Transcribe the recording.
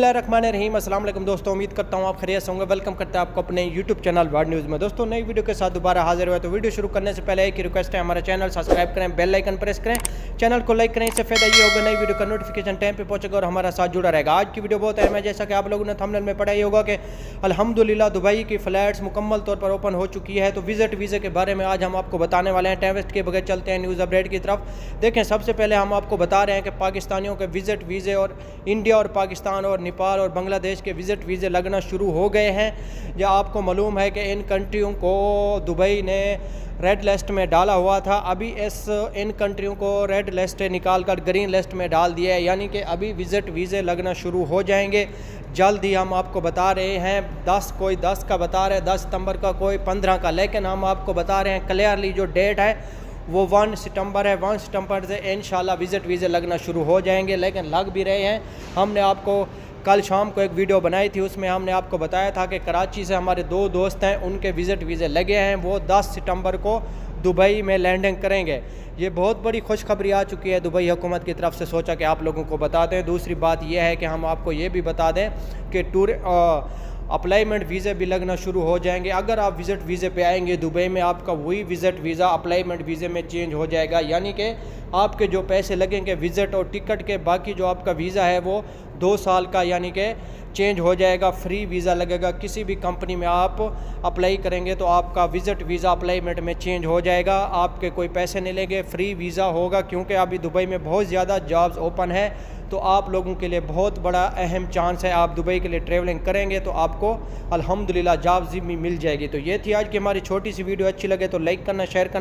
बिस्मिल्लाहिर्रहमानिर्रहीम। अस्सलाम वालेकुम दोस्तों, उम्मीद करता हूँ आप खैरियत से होंगे। वेलकम करते हैं आपको अपने यूट्यूब चैनल वर्ड न्यूज़ में। दोस्तों नई वीडियो के साथ दोबारा हाजिर हुआ। तो वीडियो शुरू करने से पहले एक ही रिक्वेस्ट है, हमारा चैनल सब्सक्राइब करें, बेल आइकन प्रेस करें, चैनल को लाइक करें। इससे फायदा ये होगा नई वीडियो का नोटिफिकेशन टाइम पे पहुंचेगा और हमारा साथ जुड़ा रहेगा। आज की वीडियो बहुत अहम है, जैसा कि आप लोगों ने थंबनेल में पढ़ा ही होगा कि अल्हम्दुलिल्लाह दुबई की फ़्लाइट्स मुकम्मल तौर पर ओपन हो चुकी है। तो विज़िट वीज़े के बारे में आज हम आपको बताने वाले हैं। टाइम वेस्ट के बगैर चलते हैं न्यूज़ अपडेट की तरफ। देखें, सबसे पहले हम आपको बता रहे हैं कि पाकिस्तानियों के विज़िट वीज़े और इंडिया और पाकिस्तान और नेपाल और बांग्लादेश के विज़िट वीज़े लगना शुरू हो गए हैं। या आपको मालूम है कि इन कंट्रियों को दुबई ने रेड लिस्ट में डाला हुआ था। अभी इन कंट्रियों को रेड लिस्ट से निकाल कर ग्रीन लिस्ट में डाल दिया है, यानी कि अभी विज़िट वीज़े लगना शुरू हो जाएंगे जल्द ही। हम आपको बता रहे हैं कोई 10 का बता रहे हैं, 10 सितंबर का, कोई 15 का, लेकिन हम आपको बता रहे हैं क्लियरली जो डेट है वो 1 सितंबर है। 1 सितंबर से इंशाल्लाह विज़िट वीज़े लगना शुरू हो जाएंगे, लेकिन लग भी रहे हैं। हमने आपको कल शाम को एक वीडियो बनाई थी, उसमें हमने आपको बताया था कि कराची से हमारे 2 दोस्त हैं, उनके विज़िट वीज़े लगे हैं। वो 10 सितंबर को दुबई में लैंडिंग करेंगे। ये बहुत बड़ी खुशखबरी आ चुकी है दुबई हुकूमत की तरफ से, सोचा कि आप लोगों को बता दें। दूसरी बात यह है कि हम आपको ये भी बता दें कि अप्लाईमेंट वीज़े भी लगना शुरू हो जाएंगे। अगर आप विज़िट वीज़े पे आएंगे दुबई में, आपका वही विज़िट वीज़ा अप्लाईमेंट वीज़े में चेंज हो जाएगा, यानी कि आपके जो पैसे लगेंगे विज़िट और टिकट के, बाकी जो आपका वीज़ा है वो 2 साल का यानी कि चेंज हो जाएगा। फ्री वीज़ा लगेगा। किसी भी कंपनी में आप अप्लाई करेंगे तो आपका विज़िट वीज़ा अप्लाईमेंट में चेंज हो जाएगा। आपके कोई पैसे नहीं लेंगे, फ्री वीज़ा होगा, क्योंकि अभी दुबई में बहुत ज़्यादा जॉब्स ओपन है। तो आप लोगों के लिए बहुत बड़ा अहम चांस है। आप दुबई के लिए ट्रैवलिंग करेंगे तो आपको अल्हम्दुलिल्लाह जॉब्स भी मिल जाएगी। तो ये थी आज की हमारी छोटी सी वीडियो। अच्छी लगे तो लाइक करना, शेयर करना।